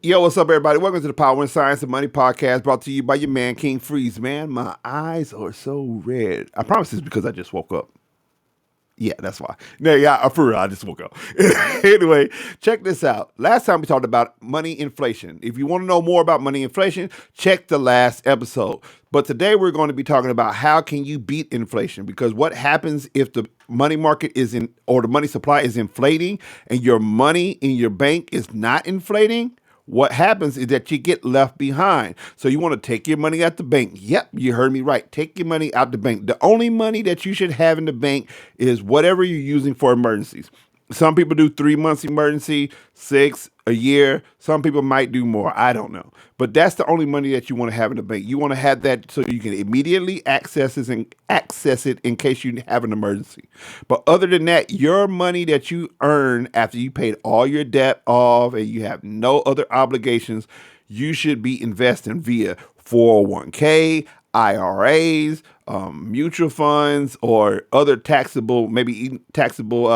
Yo, what's up, everybody? Welcome to the Power and Science of Money podcast brought to you by your man, King Freeze. Man, my eyes are so red. I promise it's because I just woke up. Yeah, that's why. No, yeah, for real, I just woke up. Anyway, check this out. Last time we talked about money inflation. If you want to know more about money inflation, check the last episode. But today we're going to be talking about how can you beat inflation, because what happens if the money market is in, or the money supply is inflating and your money in your bank is not inflating? What happens is that you get left behind. So you want to take your money out the bank. Yep, you heard me right. Take your money out the bank. The only money that you should have in the bank is whatever you're using for emergencies. Some people do 3 months emergency, six, a year. Some people might do more. I don't know. But that's the only money that you want to have in the bank. You want to have that so you can immediately access it in case you have an emergency. But other than that, your money that you earn after you paid all your debt off and you have no other obligations, you should be investing via 401k, IRAs, mutual funds, or other taxable, maybe taxable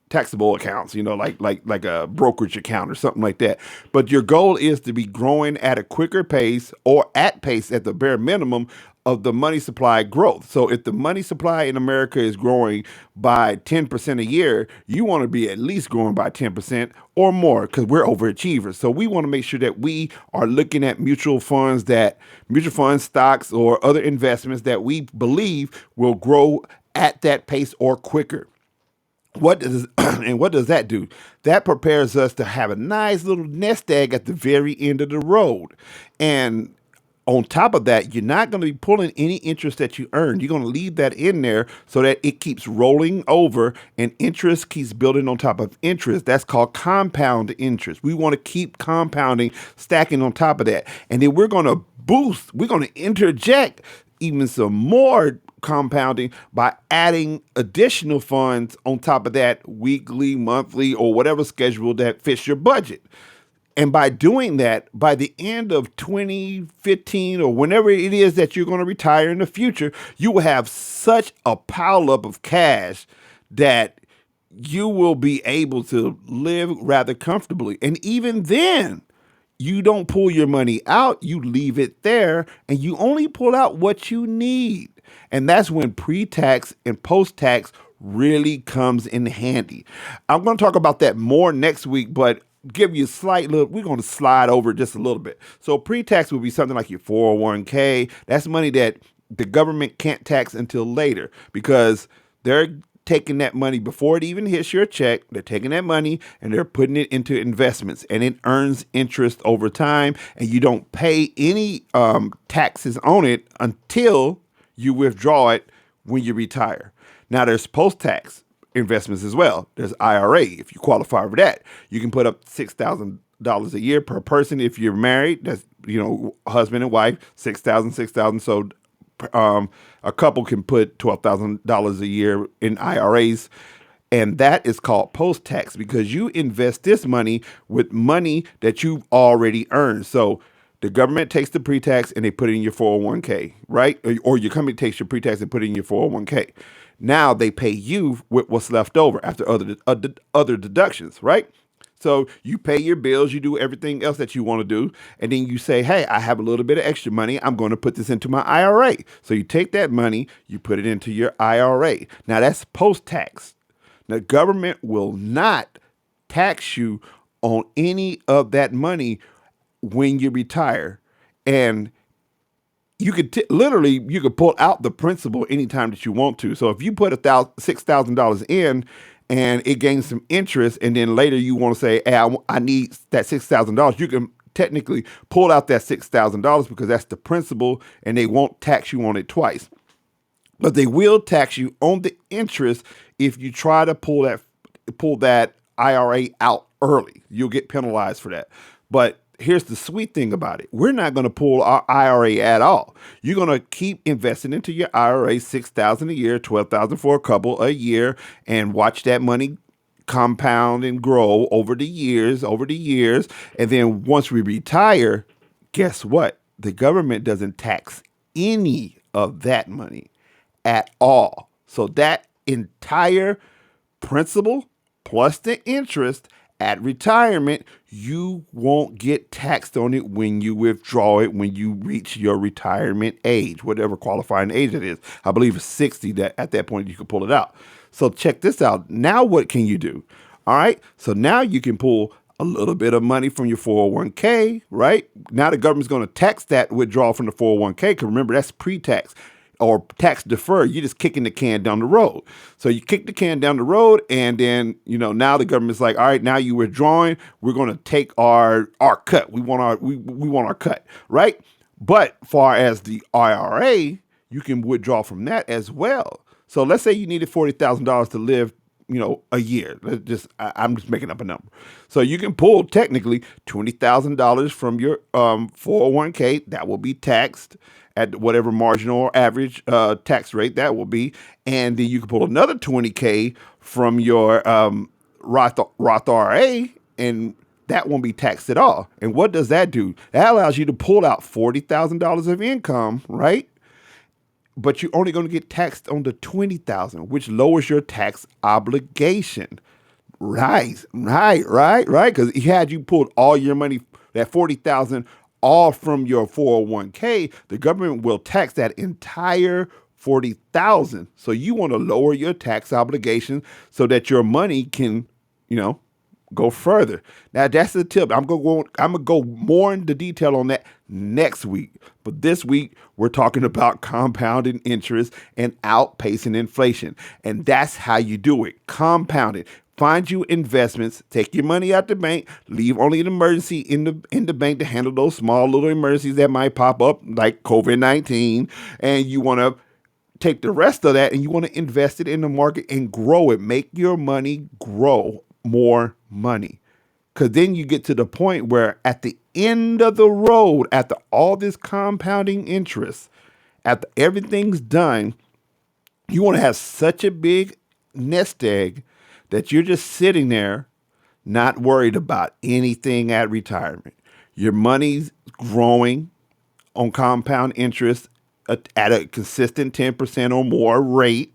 taxable accounts, like a brokerage account or something like that. But your goal is to be growing at a quicker pace, or at pace at the bare minimum of the money supply growth. So if the money supply in America is growing by 10% a year, you want to be at least growing by 10% or more, because we're overachievers. So we want to make sure that we are looking at mutual funds, stocks, or other investments that we believe will grow at that pace or quicker. What does that do? That prepares us to have a nice little nest egg at the very end of the road. And on top of that, you're not going to be pulling any interest that you earn. You're going to leave that in there so that it keeps rolling over and interest keeps building on top of interest. That's called compound interest. We want to keep compounding, stacking on top of that. And then we're going to interject even some more compounding by adding additional funds on top of that weekly, monthly, or whatever schedule that fits your budget. And by doing that, by the end of 2015 or whenever it is that you're going to retire in the future, you will have such a pile up of cash that you will be able to live rather comfortably. And even then, you don't pull your money out, you leave it there, and you only pull out what you need. And that's when pre-tax and post-tax really comes in handy. I'm going to talk about that more next week, but give you a slight look. We're going to slide over just a little bit. So pre-tax would be something like your 401k. That's money that the government can't tax until later, because they're taking that money before it even hits your check. They're taking that money and they're putting it into investments, and it earns interest over time, and you don't pay any taxes on it until you withdraw it when you retire. Now there's post-tax investments as well. There's IRA. If you qualify for that, you can put up $6,000 a year per person. If you're married, that's, husband and wife, 6,000, 6,000. So a couple can put $12,000 a year in IRAs. And that is called post-tax, because you invest this money with money that you've already earned. So the government takes the pre-tax and they put it in your 401k, right? Or your company takes your pre-tax and put it in your 401k. Now they pay you with what's left over after other deductions, right? So you pay your bills, you do everything else that you want to do, and then you say, hey, I have a little bit of extra money. I'm going to put this into my IRA. So you take that money, you put it into your IRA. Now that's post-tax. The government will not tax you on any of that money when you retire. And you could literally you could pull out the principal anytime that you want to. So if you put $6,000 in and it gains some interest, and then later you want to say, hey, I need that $6,000, you can technically pull out that $6,000 because that's the principal, and they won't tax you on it twice. But they will tax you on the interest if you try to pull that IRA out early. You'll get penalized for that. But here's the sweet thing about it. We're not going to pull our IRA at all. You're going to keep investing into your IRA, 6,000 a year, 12,000 for a couple a year, and watch that money compound and grow over the years. And then once we retire, guess what? The government doesn't tax any of that money at all. So that entire principal plus the interest At retirement, you won't get taxed on it when you withdraw it when you reach your retirement age, whatever qualifying age it is. I believe it's 60 that at that point you can pull it out. So check this out. Now what can you do? All right. So now you can pull a little bit of money from your 401k, right? Now the government's going to tax that withdrawal from the 401k because remember that's pre-tax or tax deferred. You're just kicking the can down the road. So you kick the can down the road, and then now the government's like, all right, now you withdrawing. We're going to take our cut. We want our cut, right? But far as the IRA, you can withdraw from that as well. So let's say you needed $40,000 to live a year. I'm just making up a number. So you can pull technically $20,000 from your 401k. That will be taxed at whatever marginal or average tax rate that will be. And then you can pull another 20K from your Roth IRA, and that won't be taxed at all. And what does that do? That allows you to pull out $40,000 of income, right? But you're only going to get taxed on the 20,000, which lowers your tax obligation. Right. Because had you pulled all your money, that 40,000, all from your 401k, the government will tax that entire 40,000. So you want to lower your tax obligation so that your money can, go further. Now that's the tip. I'm gonna go more into detail on that next week. But this week we're talking about compounding interest and outpacing inflation. And that's how you do it. Compound it. Find you investments, take your money out the bank, leave only an emergency in the bank to handle those small little emergencies that might pop up like COVID-19. And you want to take the rest of that and you want to invest it in the market and grow it. Make your money grow more money. Because then you get to the point where at the end of the road, after all this compounding interest, after everything's done, you want to have such a big nest egg that you're just sitting there not worried about anything at retirement. Your money's growing on compound interest at a consistent 10% or more rate,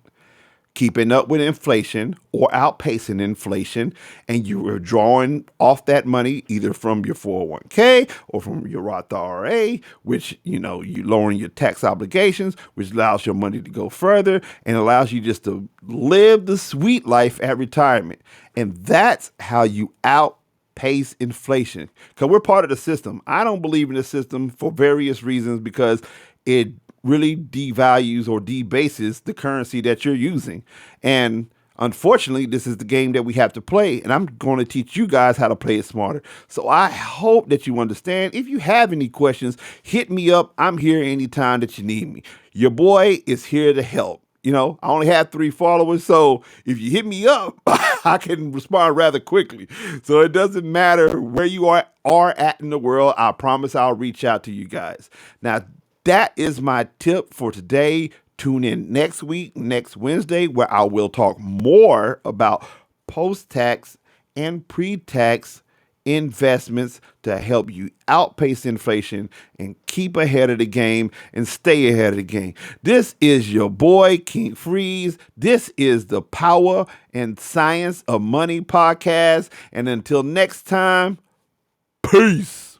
keeping up with inflation or outpacing inflation, and you are drawing off that money either from your 401k or from your Roth IRA, which, you lowering your tax obligations, which allows your money to go further and allows you just to live the sweet life at retirement. And that's how you outpace inflation, because we're part of the system. I don't believe in the system for various reasons, because it really devalues or debases the currency that you're using. And unfortunately, this is the game that we have to play, and I'm going to teach you guys how to play it smarter. So I hope that you understand. If you have any questions, hit me up. I'm here anytime that you need me. Your boy is here to help. I only have 3 followers, so if you hit me up, I can respond rather quickly. So it doesn't matter where you are at in the world. I promise I'll reach out to you guys. Now, that is my tip for today. Tune in next week, next Wednesday, where I will talk more about post-tax and pre-tax investments to help you outpace inflation and keep ahead of the game and stay ahead of the game. This is your boy, King Freeze. This is the Power and Science of Money podcast. And until next time, peace.